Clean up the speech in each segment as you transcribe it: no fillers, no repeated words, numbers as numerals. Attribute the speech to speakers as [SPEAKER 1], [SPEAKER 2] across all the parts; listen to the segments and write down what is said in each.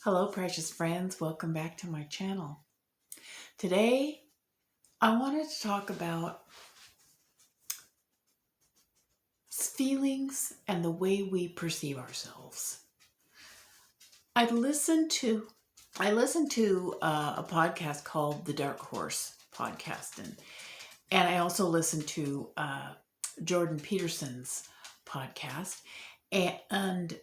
[SPEAKER 1] Hello, precious friends. Welcome back to my channel. Today, I wanted to talk about feelings and the way we perceive ourselves. I listened to a podcast called the Dark Horse Podcast, and I also listened to Jordan Peterson's podcast. And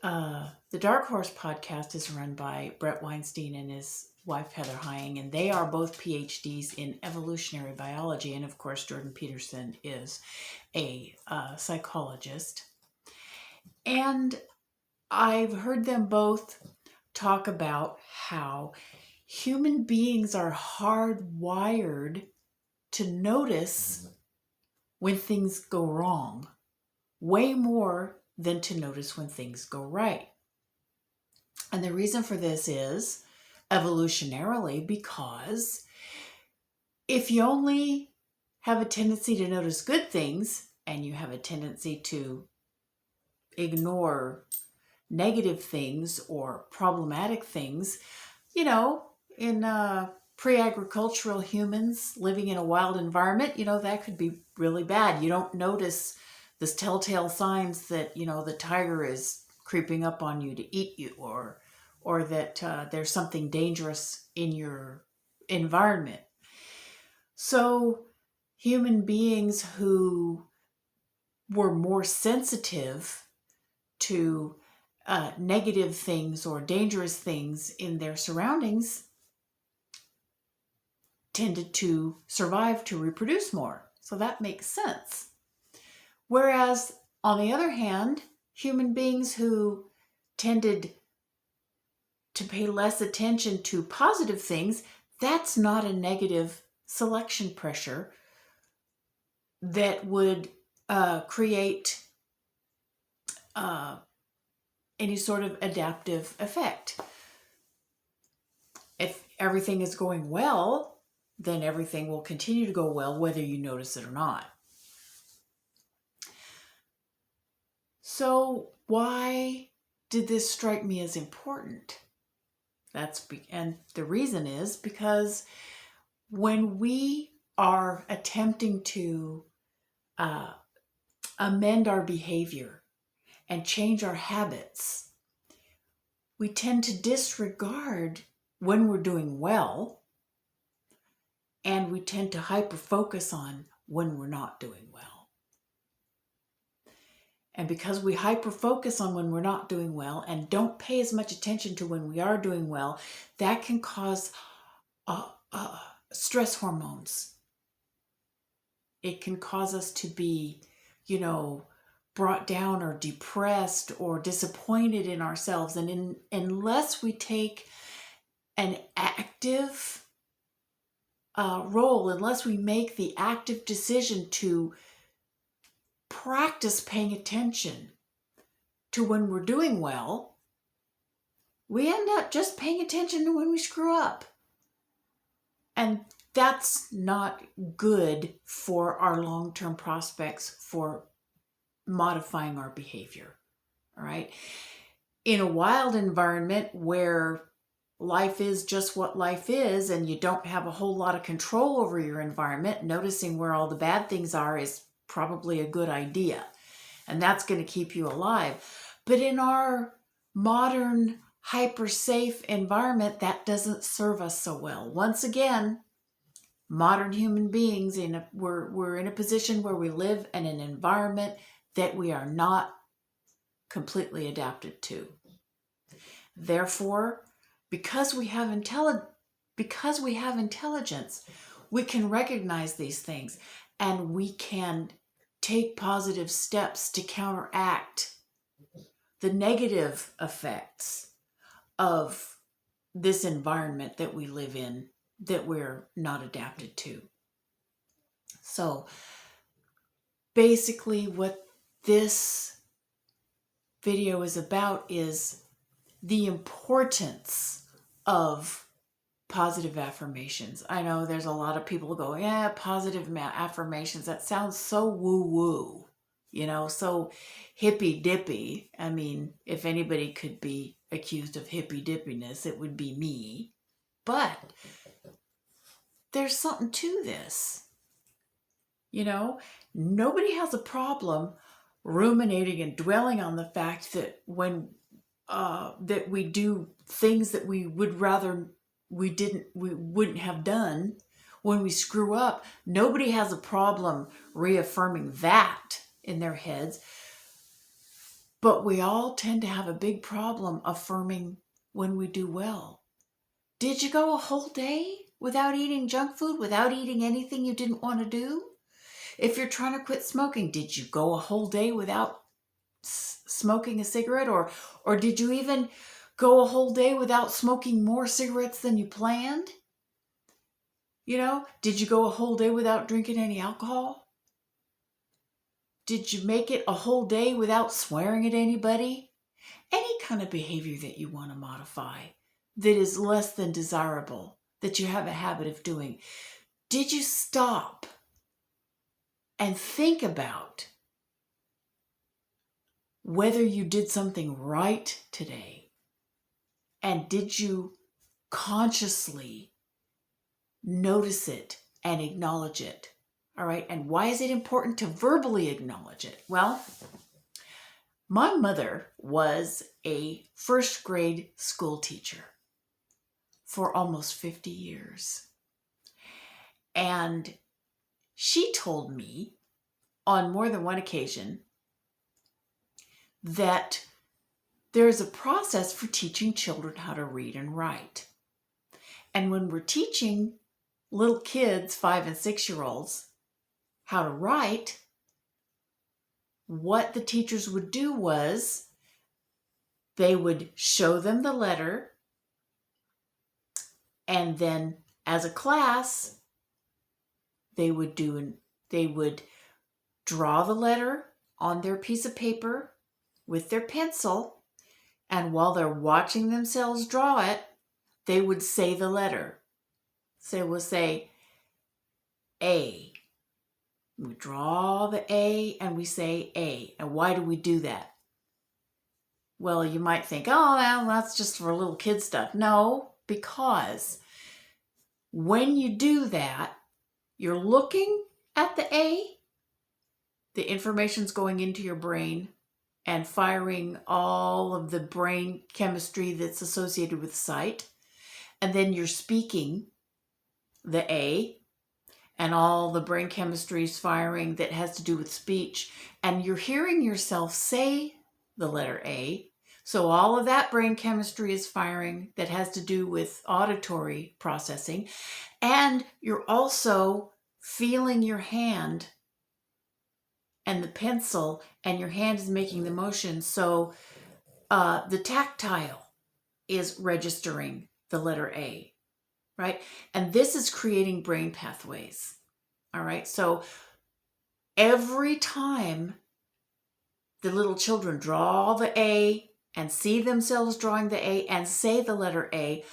[SPEAKER 1] the Dark Horse podcast is run by Brett Weinstein and his wife Heather Hying, and they are both PhDs in evolutionary biology. And of course, Jordan Peterson is a psychologist. And I've heard them both talk about how human beings are hardwired to notice when things go wrong, way more than to notice when things go right. And the reason for this is evolutionarily because if you only have a tendency to notice good things and you have a tendency to ignore negative things or problematic things, in pre-agricultural humans living in a wild environment, that could be really bad. You don't notice this telltale signs that, the tiger is creeping up on you to eat you, or that there's something dangerous in your environment. So human beings who were more sensitive to negative things or dangerous things in their surroundings tended to survive to reproduce more. So that makes sense. Whereas, on the other hand, human beings who tended to pay less attention to positive things, that's not a negative selection pressure that would create any sort of adaptive effect. If everything is going well, then everything will continue to go well, whether you notice it or not. So why did this strike me as important? And the reason is because when we are attempting to amend our behavior and change our habits, we tend to disregard when we're doing well, and we tend to hyper-focus on when we're not doing well. And because we hyper-focus on when we're not doing well and don't pay as much attention to when we are doing well, that can cause stress hormones. It can cause us to be, brought down or depressed or disappointed in ourselves. And unless we take an active role, unless we make the active decision to practice paying attention to when we're doing well, we end up just paying attention to when we screw up. And that's not good for our long-term prospects for modifying our behavior. All right. In a wild environment where life is just what life is and you don't have a whole lot of control over your environment, noticing where all the bad things are is probably a good idea. And that's going to keep you alive. But in our modern, hyper-safe environment, that doesn't serve us so well. Once again, modern human beings, we're in a position where we live in an environment that we are not completely adapted to. Therefore, because we have intelligence, we can recognize these things and we can take positive steps to counteract the negative effects of this environment that we live in that we're not adapted to. So basically what this video is about is the importance of positive affirmations. I know there's a lot of people go, yeah, positive affirmations. That sounds so woo-woo, so hippy-dippy. I mean, if anybody could be accused of hippy-dippiness, it would be me. But there's something to this. You know, nobody has a problem ruminating and dwelling on the fact that when that we do things that we would rather we wouldn't have done when we screw up. Nobody has a problem reaffirming that in their heads. But we all tend to have a big problem affirming when we do well. Did you go a whole day without eating junk food, without eating anything you didn't want to do? If you're trying to quit smoking, did you go a whole day without smoking a cigarette? Or did you even go a whole day without smoking more cigarettes than you planned? You know, did you go a whole day without drinking any alcohol? Did you make it a whole day without swearing at anybody? Any kind of behavior that you want to modify that is less than desirable, that you have a habit of doing. Did you stop and think about whether you did something right today? And did you consciously notice it and acknowledge it? All right. And why is it important to verbally acknowledge it? Well, my mother was a first grade school teacher for almost 50 years. And she told me on more than one occasion that there's a process for teaching children how to read and write. And when we're teaching little kids, 5 and 6-year-olds, how to write, what the teachers would do was they would show them the letter, and then as a class, they would draw the letter on their piece of paper with their pencil, and while they're watching themselves draw it, they would say the letter. So we'll say A. We draw the A and we say A. And why do we do that? Well, you might think, oh, well, that's just for little kid stuff. No, because when you do that, you're looking at the A, the information's going into your brain and firing all of the brain chemistry that's associated with sight. And then you're speaking the A, and all the brain chemistry is firing that has to do with speech. And you're hearing yourself say the letter A. So all of that brain chemistry is firing that has to do with auditory processing. And you're also feeling your hand and the pencil, and your hand is making the motion. So the tactile is registering the letter A, right? And this is creating brain pathways, all right? So every time the little children draw the A and see themselves drawing the A and say the letter A,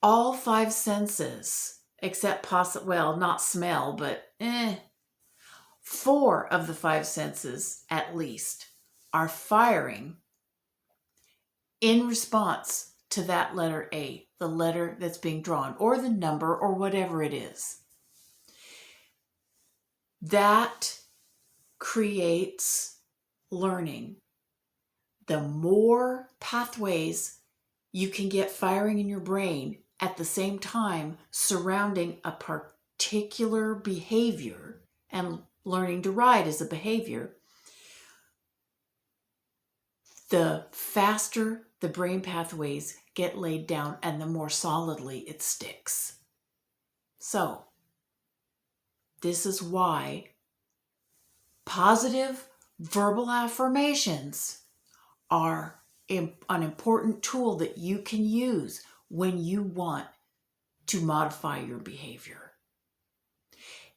[SPEAKER 1] all 5 senses, except not smell, but 4 of the 5 senses at least are firing in response to that letter A, the letter that's being drawn, or the number, or whatever it is. That creates learning. The more pathways you can get firing in your brain at the same time surrounding a particular behavior, and learning to ride is a behavior, the faster the brain pathways get laid down and the more solidly it sticks. So, this is why positive verbal affirmations are an important tool that you can use when you want to modify your behavior.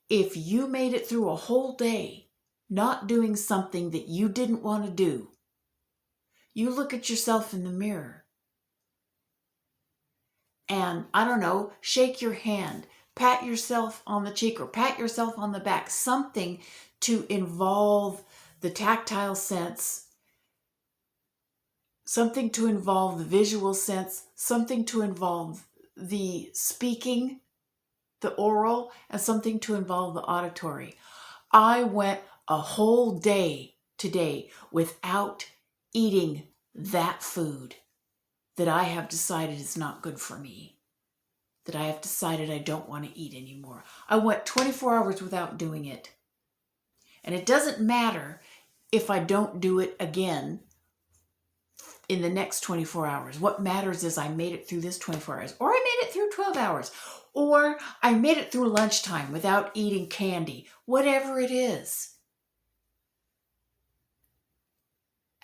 [SPEAKER 1] If you made it through a whole day not doing something that you didn't want to do, you look at yourself in the mirror and, I don't know, shake your hand, pat yourself on the cheek or pat yourself on the back, something to involve the tactile sense something to involve the visual sense, something to involve the speaking, the oral, and something to involve the auditory. I went a whole day today without eating that food that I have decided is not good for me, that I have decided I don't want to eat anymore. I went 24 hours without doing it. And it doesn't matter if I don't do it again in the next 24 hours. What matters is I made it through this 24 hours, or I made it through 12 hours, or I made it through lunchtime without eating candy, whatever it is.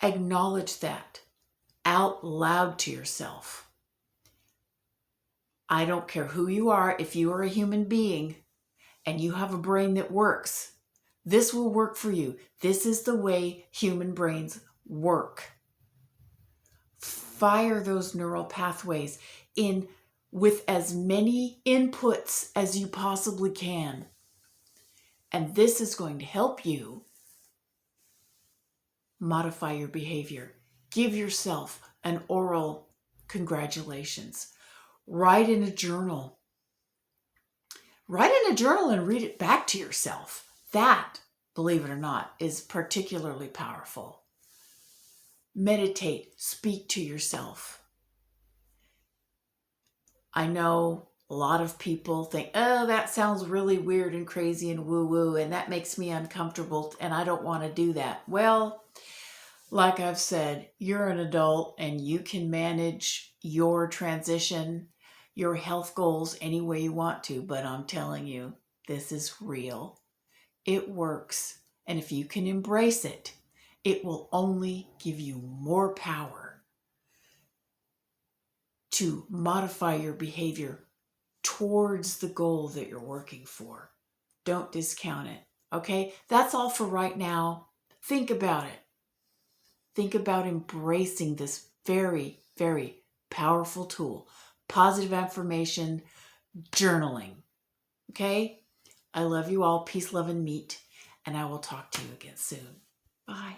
[SPEAKER 1] Acknowledge that out loud to yourself. I don't care who you are, if you are a human being and you have a brain that works, this will work for you. This is the way human brains work. Fire those neural pathways in with as many inputs as you possibly can. And this is going to help you modify your behavior. Give yourself an oral congratulations. Write in a journal. Write in a journal and read it back to yourself. That, believe it or not, is particularly powerful. Meditate, speak to yourself. I know a lot of people think, oh, that sounds really weird and crazy and woo-woo, and that makes me uncomfortable, and I don't want to do that. Well, like I've said, you're an adult and you can manage your transition, your health goals any way you want to, but I'm telling you, this is real. It works. And if you can embrace it, it will only give you more power to modify your behavior towards the goal that you're working for. Don't discount it. Okay? That's all for right now. Think about it. Think about embracing this very, very powerful tool. Positive affirmation, journaling. Okay? I love you all. Peace, love, and meat. And I will talk to you again soon. Bye.